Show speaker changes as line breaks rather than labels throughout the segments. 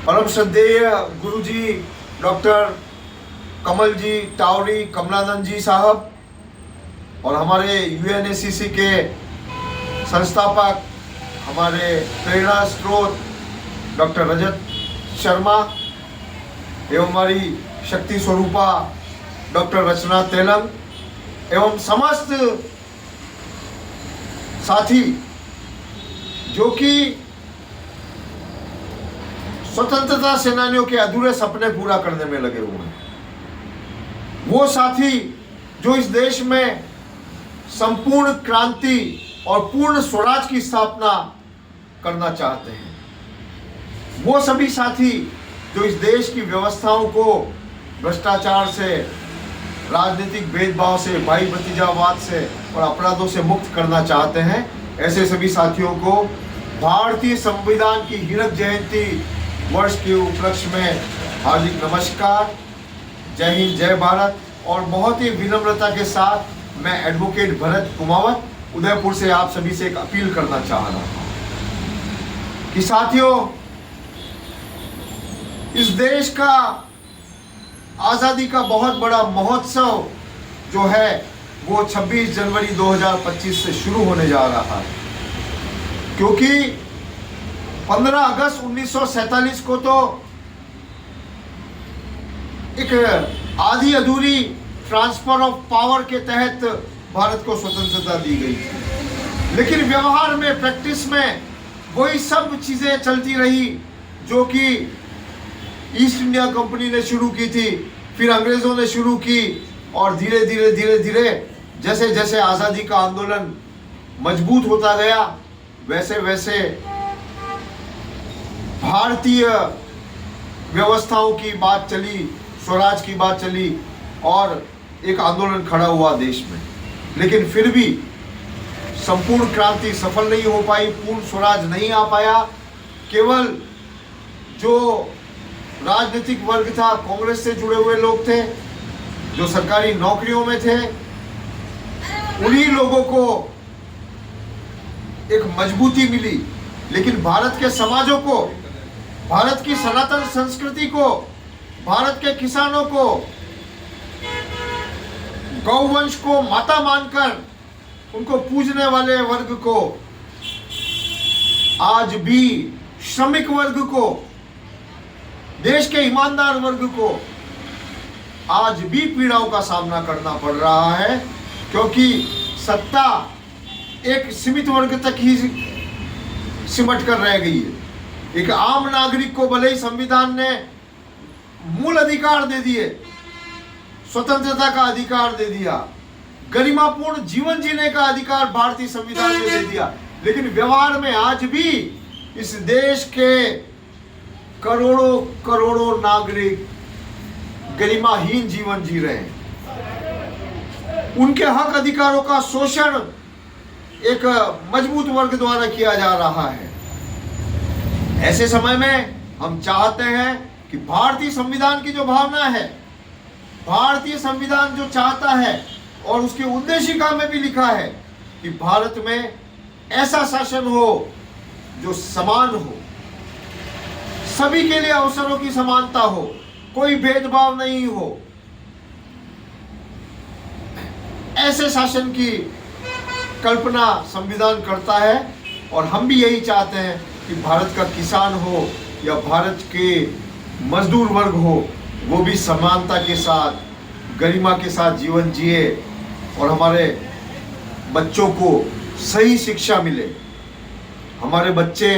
परम श्रद्धेय गुरु जी डॉक्टर कमल जी टावरी कमलानंद जी साहब और हमारे यूएनएसीसी के संस्थापक हमारे प्रेरणा स्रोत डॉक्टर रजत शर्मा एवं हमारी शक्ति स्वरूपा डॉक्टर रचना तेलंग एवं समस्त साथी जो कि स्वतंत्रता सेनानियों के अधूरे सपने पूरा करने में लगे हुए हैं, वो साथी जो इस देश में संपूर्ण क्रांति और पूर्ण स्वराज की स्थापना करना चाहते हैं, वो सभी साथी जो इस देश की व्यवस्थाओं को भ्रष्टाचार से, राजनीतिक भेदभाव से, भाई भतीजावाद से और अपराधों से मुक्त करना चाहते हैं, ऐसे सभी साथियों को भारतीय संविधान की हीरक जयंती वर्ष के उपलक्ष्य में हार्दिक नमस्कार, जय हिंद, जय भारत। और बहुत ही विनम्रता के साथ मैं एडवोकेट भरत कुमावत उदयपुर से आप सभी से एक अपील करना चाह रहा हूं कि साथियों, इस देश का आज़ादी का बहुत बड़ा महोत्सव जो है वो 26 जनवरी 2025 से शुरू होने जा रहा है, क्योंकि 15 अगस्त 1947 को तो एक आधी अधूरी ट्रांसफर ऑफ पावर के तहत भारत को स्वतंत्रता दी गई थी, लेकिन व्यवहार में, प्रैक्टिस में वही सब चीज़ें चलती रही जो कि ईस्ट इंडिया कंपनी ने शुरू की थी, फिर अंग्रेज़ों ने शुरू की, और धीरे धीरे जैसे जैसे आज़ादी का आंदोलन मजबूत होता गया, वैसे वैसे भारतीय व्यवस्थाओं की बात चली, स्वराज की बात चली और एक आंदोलन खड़ा हुआ देश में। लेकिन फिर भी संपूर्ण क्रांति सफल नहीं हो पाई, पूर्ण स्वराज नहीं आ पाया। केवल जो राजनीतिक वर्ग था, कांग्रेस से जुड़े हुए लोग थे, जो सरकारी नौकरियों में थे, उन्हीं लोगों को एक मजबूती मिली। लेकिन भारत के समाजों को, भारत की सनातन संस्कृति को, भारत के किसानों को, गौवंश को माता मानकर उनको पूजने वाले वर्ग को, आज भी श्रमिक वर्ग को, देश के ईमानदार वर्ग को आज भी पीड़ाओं का सामना करना पड़ रहा है, क्योंकि सत्ता एक सीमित वर्ग तक ही सिमट कर रह गई है। एक आम नागरिक को भले ही संविधान ने मूल अधिकार दे दिए, स्वतंत्रता का अधिकार दे दिया, गरिमापूर्ण जीवन जीने का अधिकार भारतीय संविधान ने दे दिया, लेकिन व्यवहार में आज भी इस देश के करोड़ों करोड़ों नागरिक गरिमाहीन जीवन जी रहे हैं। उनके हक अधिकारों का शोषण एक मजबूत वर्ग द्वारा किया जा रहा है। ऐसे समय में हम चाहते हैं कि भारतीय संविधान की जो भावना है, भारतीय संविधान जो चाहता है, और उसके उद्देशिका में भी लिखा है कि भारत में ऐसा शासन हो जो समान हो, सभी के लिए अवसरों की समानता हो, कोई भेदभाव नहीं हो, ऐसे शासन की कल्पना संविधान करता है। और हम भी यही चाहते हैं कि भारत का किसान हो या भारत के मजदूर वर्ग हो, वो भी समानता के साथ, गरिमा के साथ जीवन जिए और हमारे बच्चों को सही शिक्षा मिले, हमारे बच्चे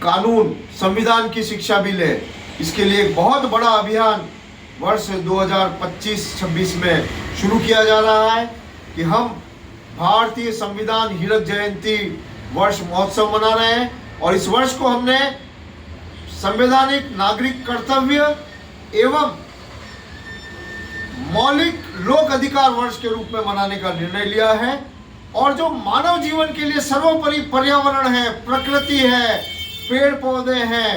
कानून, संविधान की शिक्षा भी ले। इसके लिए एक बहुत बड़ा अभियान वर्ष 2025-26 में शुरू किया जा रहा है कि हम भारतीय संविधान हीरक जयंती वर्ष महोत्सव मना रहे हैं, और इस वर्ष को हमने संवैधानिक नागरिक कर्तव्य एवं मौलिक लोक अधिकार वर्ष के रूप में मनाने का निर्णय लिया है। और जो मानव जीवन के लिए सर्वोपरि पर्यावरण है, प्रकृति है, पेड़ पौधे हैं,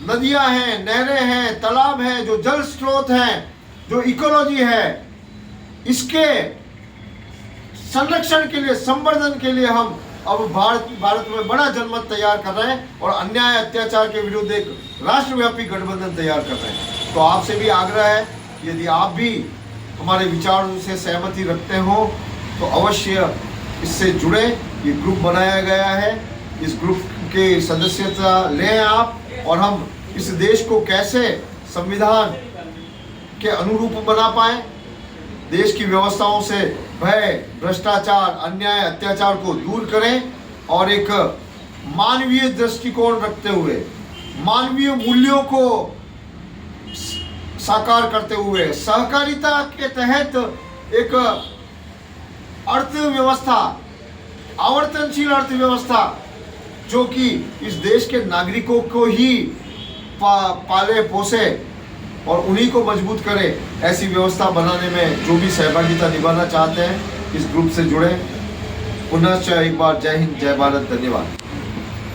नदियां हैं, नहरें हैं, तालाब हैं, जो जल स्रोत हैं, जो इकोलॉजी है, इसके संरक्षण के लिए, संवर्धन के लिए हम अब भारत में बड़ा जनमत तैयार कर रहे हैं और अन्याय अत्याचार के विरुद्ध एक राष्ट्रव्यापी गठबंधन तैयार कर रहे हैं। तो आपसे भी आग्रह है, यदि आप भी हमारे विचारों से सहमति रखते हो तो अवश्य इससे जुड़े। ये ग्रुप बनाया गया है, इस ग्रुप के सदस्यता लें आप, और हम इस देश को कैसे संविधान के अनुरूप बना पाए, देश की व्यवस्थाओं से भय, भ्रष्टाचार, अन्याय, अत्याचार को दूर करें और एक मानवीय दृष्टिकोण रखते हुए, मानवीय मूल्यों को साकार करते हुए, सहकारिता के तहत एक अर्थव्यवस्था, आवर्तनशील अर्थव्यवस्था जो कि इस देश के नागरिकों को ही पाले पोसे और उन्हीं को मजबूत करे, ऐसी व्यवस्था बनाने में जो भी सहभागिता निभाना चाहते हैं इस ग्रुप से जुड़े। पुनः एक बार जय हिंद, जय भारत, धन्यवाद।